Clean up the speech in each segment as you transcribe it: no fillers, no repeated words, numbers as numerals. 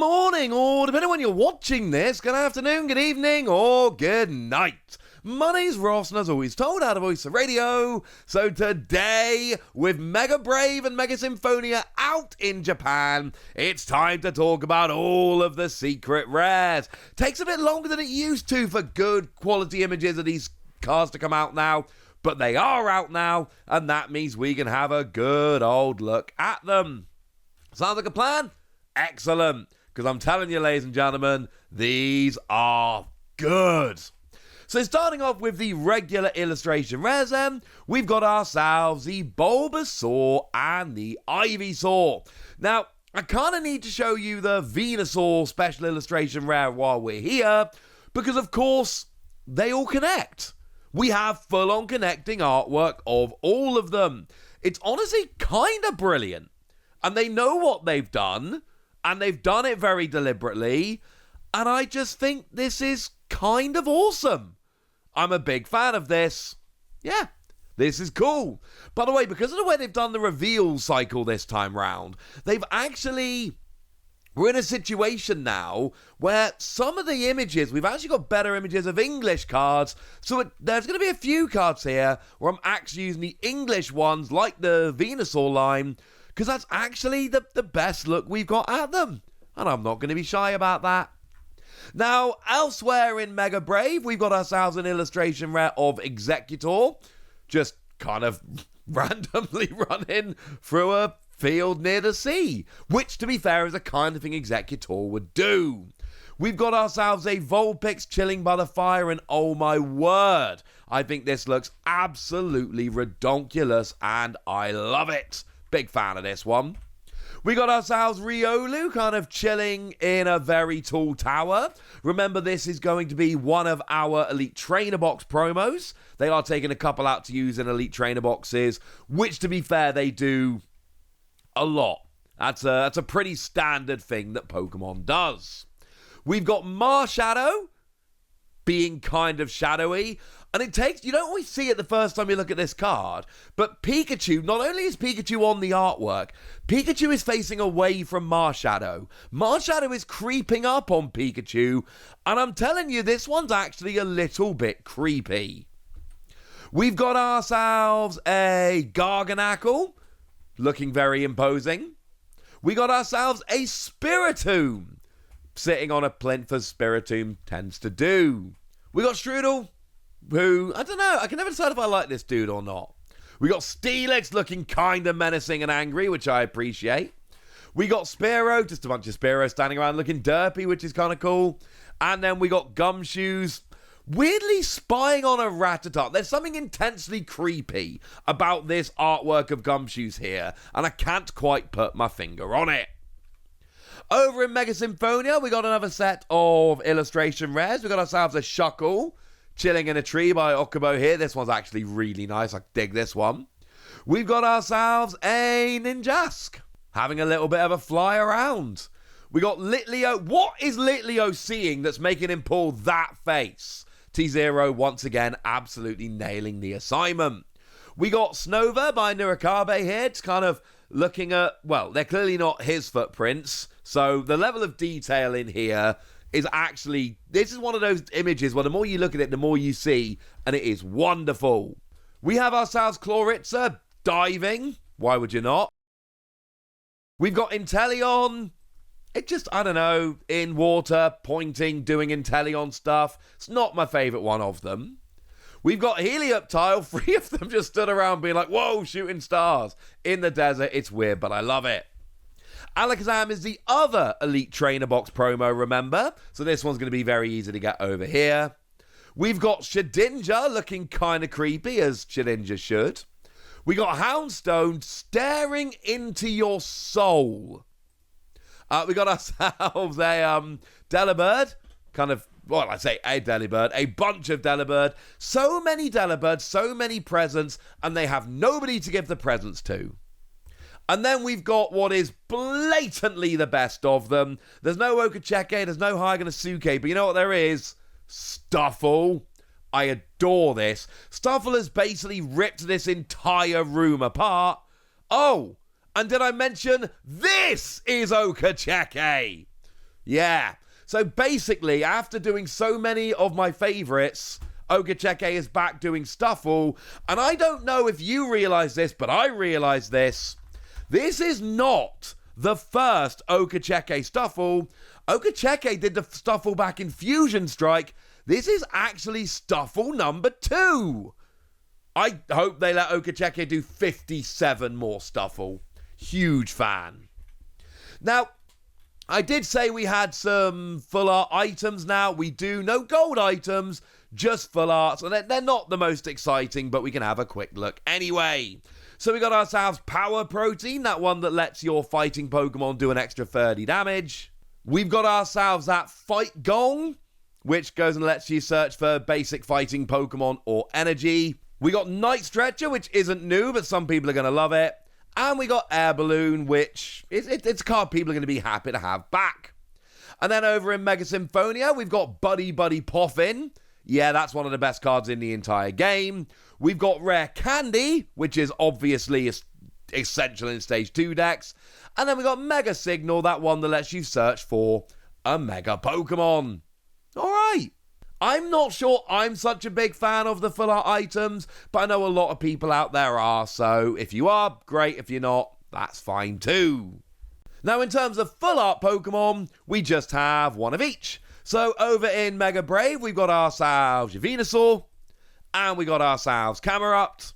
morning, or depending on when you're watching this, good afternoon, good evening, or good night. My name's Ross, and as always, told how to voice the radio. So today, with Mega Brave and Mega Symphonia out in Japan, it's time to talk about all of the secret rares. Takes a bit longer than it used to for good quality images of these cards to come out now, but they are out now, and that means we can have a good old look at them. Sounds like a plan? Excellent, because I'm telling you, ladies and gentlemen, these are good. So starting off with the regular illustration rares, we've got ourselves the Bulbasaur and the Ivysaur. Now, I kind of need to show you the Venusaur special illustration rare while we're here, because of course, they all connect. We have full-on connecting artwork of all of them. It's honestly kind of brilliant. And they know what they've done, and they've done it very deliberately, and I just think this is kind of awesome. I'm a big fan of this. Yeah, this is cool. By the way, because of the way they've done the reveal cycle this time round, we're in a situation now where some of the images, we've actually got better images of English cards, so there's going to be a few cards here where I'm actually using the English ones, like the Venusaur line, because that's actually the best look we've got at them. And I'm not going to be shy about that. Now, elsewhere in Mega Brave, we've got ourselves an illustration rare of Executor. Just kind of randomly running through a field near the sea. Which, to be fair, is the kind of thing Executor would do. We've got ourselves a Vulpix chilling by the fire, and oh my word, I think this looks absolutely redonkulous, and I love it. Big fan of this one. We got ourselves Riolu kind of chilling in a very tall tower. Remember, this is going to be one of our Elite Trainer Box promos. They are taking a couple out to use in Elite Trainer Boxes, which, to be fair, they do a lot. That's a pretty standard thing that Pokemon does. We've got Marshadow being kind of shadowy. And you don't always see it the first time you look at this card, but Pikachu, not only is Pikachu on the artwork, Pikachu is facing away from Marshadow. Marshadow is creeping up on Pikachu, and I'm telling you, this one's actually a little bit creepy. We've got ourselves a Garganacl, looking very imposing. We got ourselves a Spiritomb, sitting on a plinth as Spiritomb tends to do. We got Strudel, who, I don't know, I can never decide if I like this dude or not. We got Steelix looking kind of menacing and angry, which I appreciate. We got Spearow, just a bunch of Spearow standing around looking derpy, which is kind of cool. And then we got Gumshoes, weirdly spying on a Rattata. There's something intensely creepy about this artwork of Gumshoes here, and I can't quite put my finger on it. Over in Mega Symphonia, we got another set of illustration rares. We got ourselves a Shuckle, chilling in a tree by Okubo here. This one's actually really nice. I dig this one. We've got ourselves a Ninjask, having a little bit of a fly around. We got Litleo. What is Litleo seeing that's making him pull that face? T0 once again absolutely nailing the assignment. We got Snover by Nurikabe here. It's kind of looking at, well, they're clearly not his footprints. So the level of detail in here is actually, this is one of those images where the more you look at it, the more you see, and it is wonderful. We have ourselves Chloritza diving. Why would you not? We've got Inteleon. It just, I don't know, in water, pointing, doing Inteleon stuff. It's not my favourite one of them. We've got Helioptile. 3 of them just stood around being like, whoa, shooting stars in the desert. It's weird, but I love it. Alakazam is the other Elite Trainer Box promo, remember? So this one's going to be very easy to get over here. We've got Shedinja looking kind of creepy, as Shedinja should. We got Houndstone staring into your soul. We got ourselves a Delibird, kind of, well, I say a Delibird, a bunch of Delibird. So many Delibirds, so many presents, and they have nobody to give the presents to. And then we've got what is blatantly the best of them. There's no Okacheke, there's no Hyganasuke, but you know what there is? Stuffle. I adore this. Stuffle has basically ripped this entire room apart. Oh, and did I mention this is Okacheke? Yeah. So basically, after doing so many of my favorites, Okacheke is back doing Stuffle. And I don't know if you realize this, but I realize this. This is not the first Okacheke Stuffle. Okacheke did the Stuffle back in Fusion Strike. This is actually Stuffle number 2. I hope they let Okacheke do 57 more Stuffle. Huge fan. Now, I did say we had some full art items now. We do. No gold items, just full arts. And they're not the most exciting, but we can have a quick look anyway. So we got ourselves Power Protein, that one that lets your fighting Pokemon do an extra 30 damage. We've got ourselves that Fight Gong, which goes and lets you search for basic fighting Pokemon or energy. We got Night Stretcher, which isn't new, but some people are going to love it. And we got Air Balloon, which it's a card people are going to be happy to have back. And then over in Mega Symphonia, we've got Buddy Buddy Poffin. Yeah, that's one of the best cards in the entire game. We've got Rare Candy, which is obviously essential in Stage 2 decks. And then we got Mega Signal, that one that lets you search for a Mega Pokemon. All right. I'm not sure I'm such a big fan of the full art items, but I know a lot of people out there are, so if you are, great. If you're not, that's fine too. Now, in terms of full art Pokemon, we just have one of each. So over in Mega Brave, we've got ourselves Venusaur, and we got ourselves Camerupt,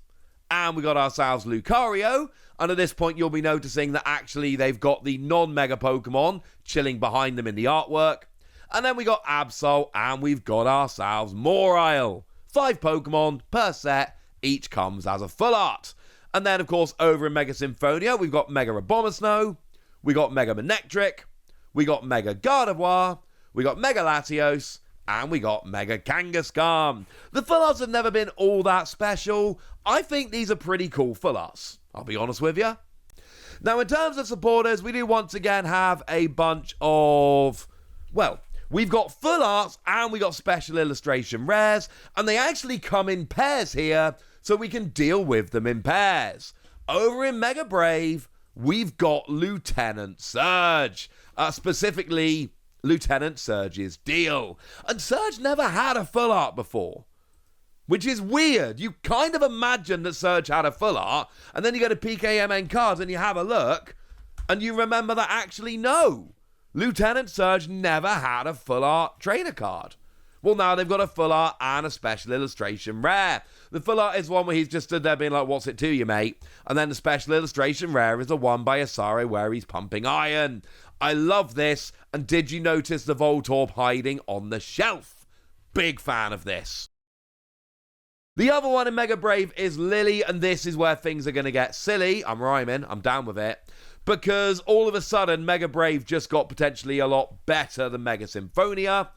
and we got ourselves Lucario. And at this point, you'll be noticing that actually they've got the non-Mega Pokemon chilling behind them in the artwork. And then we got Absol, and we've got ourselves Morile. 5 Pokemon per set, each comes as a full art. And then, of course, over in Mega Symphonia, we've got Mega Abomasnow, we got Mega Manectric, we got Mega Gardevoir, we got Mega Latios, and we got Mega Kangaskhan. The full arts have never been all that special. I think these are pretty cool full arts, I'll be honest with you. Now, in terms of supporters, we do once again have a bunch of, well, we've got full arts and we got special illustration rares, and they actually come in pairs here, so we can deal with them in pairs. Over in Mega Brave, we've got Lieutenant Surge, specifically Lieutenant Surge's deal. And Surge never had a full art before, which is weird. You kind of imagine that Surge had a full art, and then you go to PKMN cards and you have a look, and you remember that actually no. Lieutenant Surge never had a full art trainer card. Well, now they've got a full art and a special illustration rare. The full art is one where he's just stood there being like, what's it to you, mate? And then the special illustration rare is the one by Asare where he's pumping iron. I love this. And did you notice the Voltorb hiding on the shelf? Big fan of this. The other one in Mega Brave is Lily, and this is where things are going to get silly. I'm rhyming. I'm down with it. Because all of a sudden, Mega Brave just got potentially a lot better than Mega Symphonia.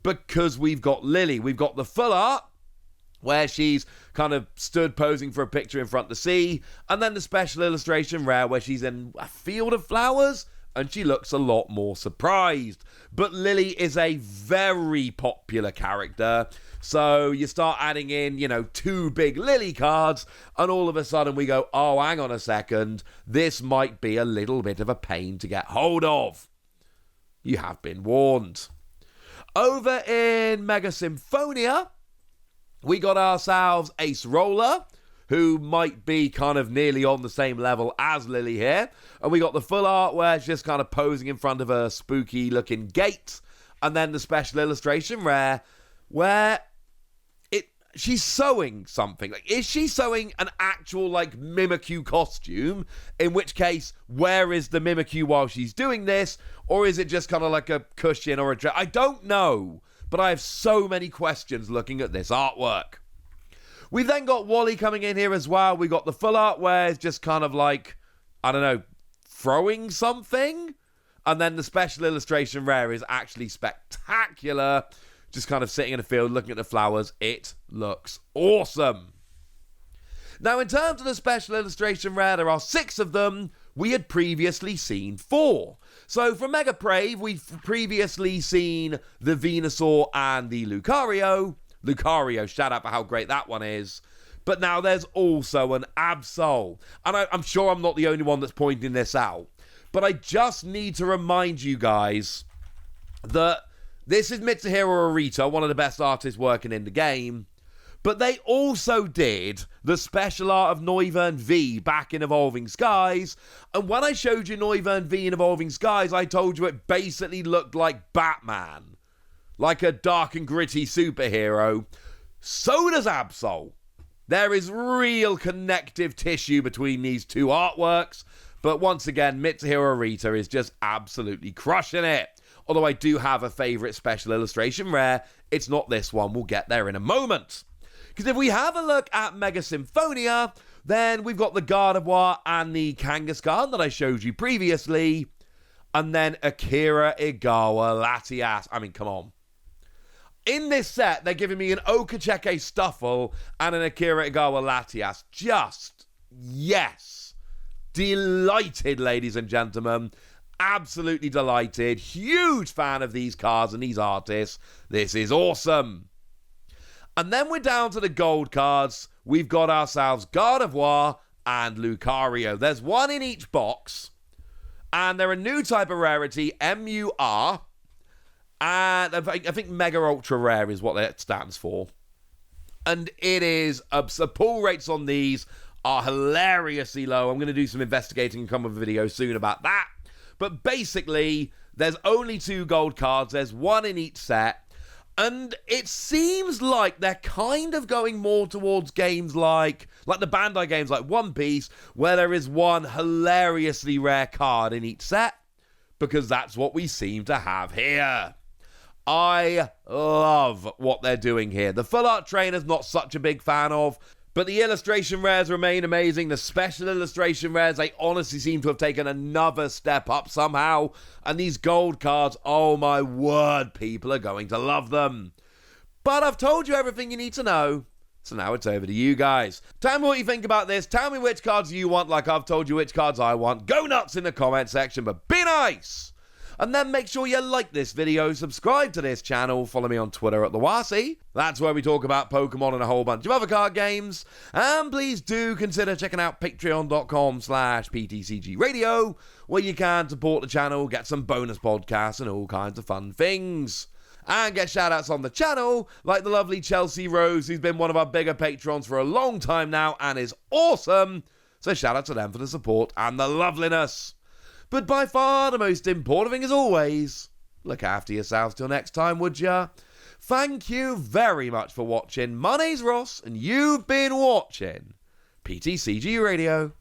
Because we've got Lily. We've got the full art, where she's kind of stood posing for a picture in front of the sea. And then the special illustration rare, where she's in a field of flowers, and she looks a lot more surprised. But Lily is a very popular character. So you start adding in, 2 big Lily cards, and all of a sudden we go, oh, hang on a second, this might be a little bit of a pain to get hold of. You have been warned. Over in Mega Symphonia, we got ourselves Ace Roller, who might be kind of nearly on the same level as Lily here. And we got the full art where she's just kind of posing in front of a spooky looking gate. And then the special illustration rare where she's sewing something. Like, is she sewing an actual, Mimikyu costume? In which case, where is the Mimikyu while she's doing this? Or is it just kind of like a cushion or a dress? I don't know. But I have so many questions looking at this artwork. We've then got Wally coming in here as well. We got the full art where it's just kind of like, I don't know, throwing something. And then the special illustration rare is actually spectacular. Just kind of sitting in a field looking at the flowers. It looks awesome. Now, in terms of the special illustration rare, there are 6 of them. We had previously seen 4. So for Mega Brave, we've previously seen the Venusaur and the Lucario. Lucario, shout out for how great that one is. But now there's also an Absol. And I'm sure I'm not the only one that's pointing this out. But I just need to remind you guys that this is Mitsuhiro Arita, one of the best artists working in the game, but they also did the special art of Noivern V back in Evolving Skies, and when I showed you Noivern V in Evolving Skies, I told you it basically looked like Batman, like a dark and gritty superhero. So does Absol. There is real connective tissue between these two artworks, but once again, Mitsuhiro Arita is just absolutely crushing it. Although I do have a favourite special illustration rare, it's not this one, we'll get there in a moment. Because if we have a look at Mega Symphonia, then we've got the Gardevoir and the Kangaskhan that I showed you previously, and then Akira Igawa Latias. I mean, come on. In this set, they're giving me an Okacheke Stuffle and an Akira Igawa Latias. Just, yes. Delighted, ladies and gentlemen. Absolutely delighted. Huge fan of these cards and these artists. This is awesome. And then we're down to the gold cards. We've got ourselves Gardevoir and Lucario. There's one in each box. And they're a new type of rarity, MUR. And I think Mega Ultra Rare is what that stands for. And it is, the pull rates on these are hilariously low. I'm going to do some investigating and come with a video soon about that. But basically, there's only 2 gold cards. There's one in each set. And it seems like they're kind of going more towards games like the Bandai games like One Piece, where there is one hilariously rare card in each set. Because that's what we seem to have here. I love what they're doing here. The full art trainer's not such a big fan of, but the illustration rares remain amazing. The special illustration rares, they honestly seem to have taken another step up somehow. And these gold cards, oh my word, people are going to love them. But I've told you everything you need to know, so now it's over to you guys. Tell me what you think about this. Tell me which cards you want, like I've told you which cards I want. Go nuts in the comment section, but be nice! And then make sure you like this video, subscribe to this channel, follow me on Twitter at the Wasi. That's where we talk about Pokemon and a whole bunch of other card games. And please do consider checking out patreon.com/PTCG Radio, where you can support the channel, get some bonus podcasts and all kinds of fun things. And get shout-outs on the channel, like the lovely Chelsea Rose, who's been one of our bigger patrons for a long time now and is awesome. So shout out to them for the support and the loveliness. But by far the most important thing as always, look after yourselves till next time, would ya? Thank you very much for watching. My name's Ross, and you've been watching PTCG Radio.